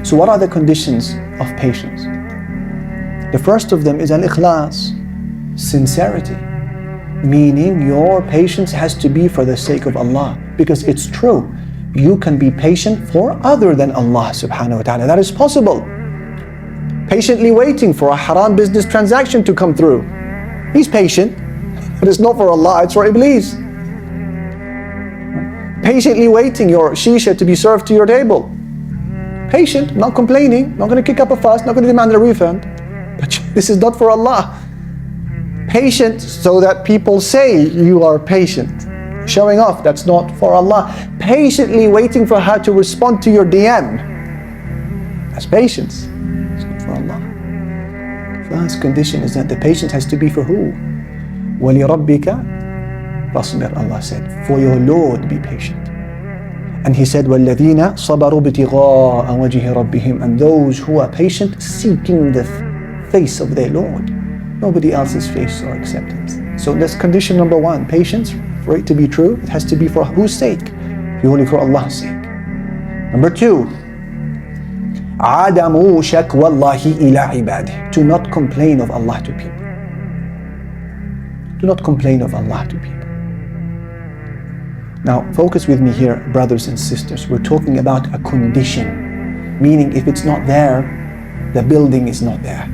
So what are the conditions of patience? The first of them is al-ikhlas, sincerity. Meaning your patience has to be for the sake of Allah. Because it's true, you can be patient for other than Allah subhanahu wa ta'ala. That is possible. Patiently waiting for a haram business transaction to come through. He's patient, but it's not for Allah, it's for Iblis. Patiently waiting your shisha to be served to your table. Patient, not complaining, not going to kick up a fuss, not going to demand a refund. But this is not for Allah. Patient so that people say you are patient. Showing off, that's not for Allah. Patiently waiting for her to respond to your DM. That's patience. It's not for Allah. First condition is that the patience has to be for who? وَلِرَبِّكَ فَاصْبِرْ, Allah said. For your Lord, be patient. And He said, وَالَّذِينَ صَبَرُوا ابْتِغَاءَ وَجْهِ رَبِّهِمْ, and those who are patient, seeking the face of their Lord. Nobody else's face or acceptance. So that's condition number one. Patience, for it to be true, it has to be for whose sake? Purely for Allah's sake. Number two, عَدَمُ شَكْوَ اللَّهِ إِلَىٰ عِبَادِهِ, to not complain of Allah to people. Do not complain of Allah to people. Now, focus with me here, brothers and sisters. We're talking about a condition, meaning if it's not there, the building is not there.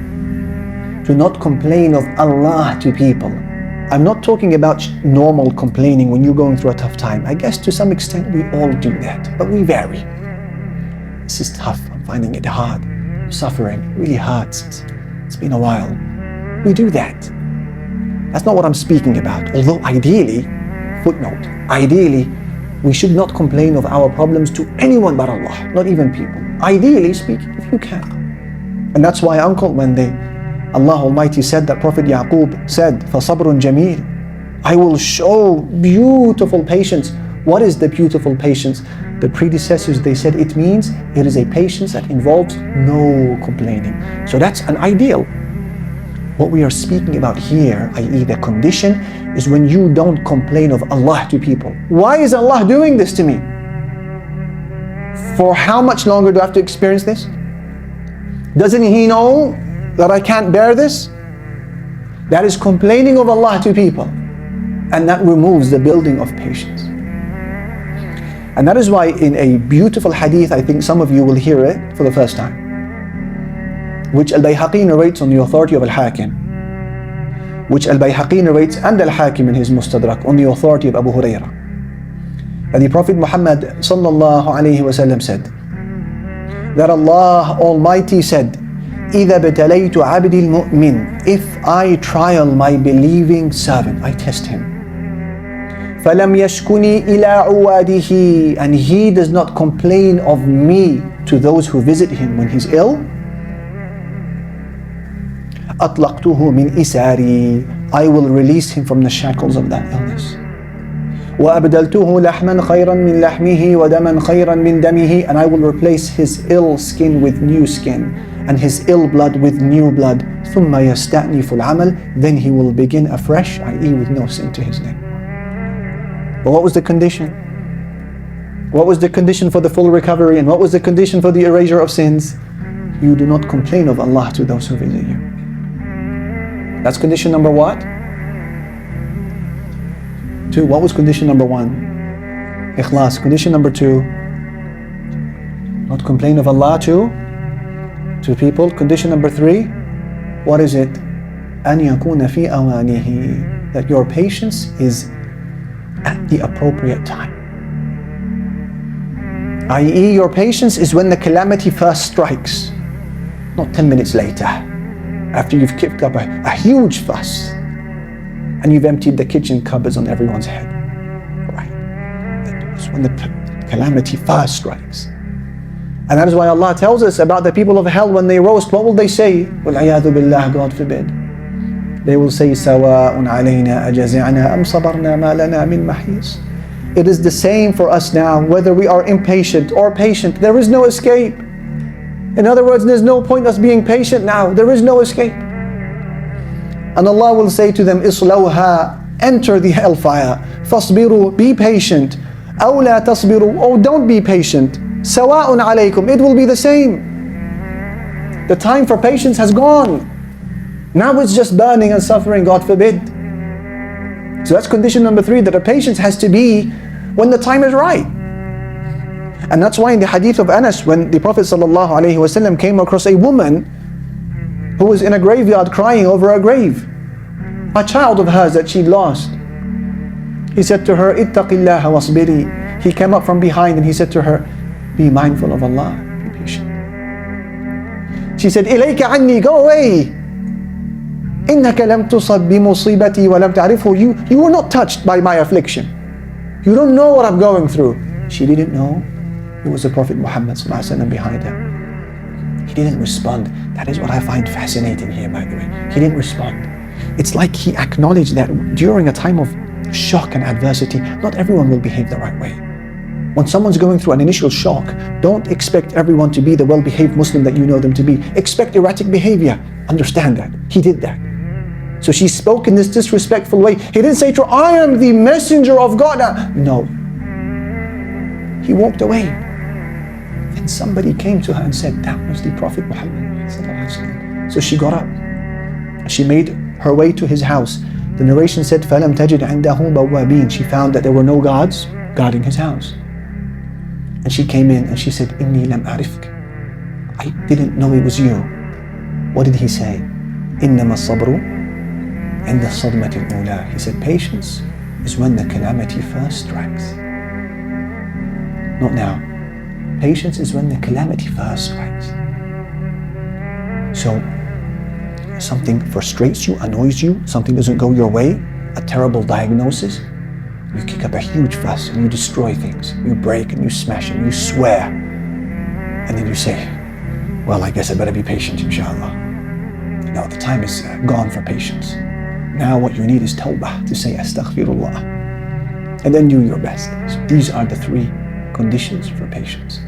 Do not complain of Allah to people. I'm not talking about normal complaining when you're going through a tough time. I guess to some extent we all do that, but we vary. This is tough, I'm finding it hard. I'm suffering, it really hurts. It's been a while. We do that. That's not what I'm speaking about. Although ideally, footnote, ideally, we should not complain of our problems to anyone but Allah, not even people. Ideally speaking, if you can. And that's why, uncle, when Allah Almighty said that Prophet Yaqub said, فَصَبْرٌ جَمِيلٌ, I will show beautiful patience. What is the beautiful patience? The predecessors, they said it means it is a patience that involves no complaining. So that's an ideal. What we are speaking about here, i.e. the condition, is when you don't complain of Allah to people. Why is Allah doing this to me? For how much longer do I have to experience this? Doesn't He know that I can't bear this? That is complaining of Allah to people. And that removes the building of patience. And that is why in a beautiful hadith, I think some of you will hear it for the first time, which Al-Bayhaqi narrates on the authority of Al-Hakim, which Al-Bayhaqi narrates and Al-Hakim in his Mustadrak on the authority of Abu Hurairah. And the Prophet Muhammad sallallahu alayhi wasallam said that Allah Almighty said, إِذَا بَتَلَيْتُ عَبْدِ الْمُؤْمِنِ, if I trial my believing servant, I test him, فَلَمْ يَشْكُنِي إِلَىٰ عُوَادِهِ, and he does not complain of me to those who visit him when he's ill, أَطْلَقْتُهُ مِنْ إِسَارِي, I will release him from the shackles of that illness. وَأَبْدَلْتُهُ لَحْمًا خَيْرًا مِنْ لَحْمِهِ وَدَمًا خَيْرًا مِنْ دَمِهِ, and I will replace his ill skin with new skin, and his ill blood with new blood. ثُمَّ يَسْتَأْنِفُ الْعَمَلِ, then he will begin afresh, i.e. with no sin to his name. But what was the condition? What was the condition for the full recovery, and what was the condition for the erasure of sins? You do not complain of Allah to those who visit you. That's condition number what? 2. What was condition number 1? Ikhlas. Condition number 2, not complain of Allah to people. Condition number 3, what is it? أَنْ يَكُونَ فِي أَوَانِهِ, that your patience is at the appropriate time. I.e. your patience is when the calamity first strikes, not 10 minutes later, after you've kicked up a huge fuss and you've emptied the kitchen cupboards on everyone's head. Right? That's when the calamity first strikes. And that is why Allah tells us about the people of hell when they roast. What will they say? وَالْعِيَاذُ بِاللَّهِ, God forbid. They will say, سَوَاءٌ عَلَيْنَا أَجَزِعْنَا أَمْ صَبَرْنَا مَا لَنَا مِنْ مَحِيصٍ. It is the same for us now, whether we are impatient or patient. There is no escape. In other words, there's no point us being patient now. There is no escape. And Allah will say to them, إِصْلَوْهَا, enter the hellfire. فَاصْبِرُوا, be patient. أَوْ لَا تَصْبِرُوا, oh don't be patient. سَوَاءٌ عَلَيْكُمْ, it will be the same. The time for patience has gone. Now it's just burning and suffering, God forbid. So that's condition number 3, that a patience has to be when the time is right. And that's why in the hadith of Anas, when the Prophet ﷺ came across a woman who was in a graveyard crying over a grave, a child of hers that she'd lost, he said to her, ittaqillaha wasbiri. He came up from behind and he said to her, be mindful of Allah, be patient. She said, ilayka anni, go away. Innaka lam tusab bi musibati wa lam ta'rifhu. You were not touched by my affliction. You don't know what I'm going through. She didn't know it was the Prophet Muhammad behind her. He didn't respond. That is what I find fascinating here, by the way. He didn't respond. It's like he acknowledged that during a time of shock and adversity, not everyone will behave the right way. When someone's going through an initial shock, don't expect everyone to be the well-behaved Muslim that you know them to be. Expect erratic behavior. Understand that. He did that. So she spoke in this disrespectful way. He didn't say to her, I am the messenger of God. No. He walked away. Then somebody came to her and said, that was the Prophet Muhammad. So she got up. She made her way to his house. The narration said, فَلَمْ تَجِدْ عِنْدَهُ بَوَّابِينَ. She found that there were no guards guarding his house. And she came in and she said, إِنِّي لَمْ أَعْرِفْكَ. I didn't know it was you. What did he say? إِنَّمَا الصَّبْرُ عِنْدَ الصَّدْمَةِ الْأُولَى. He said, patience is when the calamity first strikes. Not now. Patience is when the calamity first strikes. So, something frustrates you, annoys you, something doesn't go your way, a terrible diagnosis, you kick up a huge fuss and you destroy things. You break and you smash and you swear. And then you say, well, I guess I better be patient, inshallah. No, the time is gone for patience. Now what you need is tawbah, to say astaghfirullah. And then do your best. So these are the 3 conditions for patience.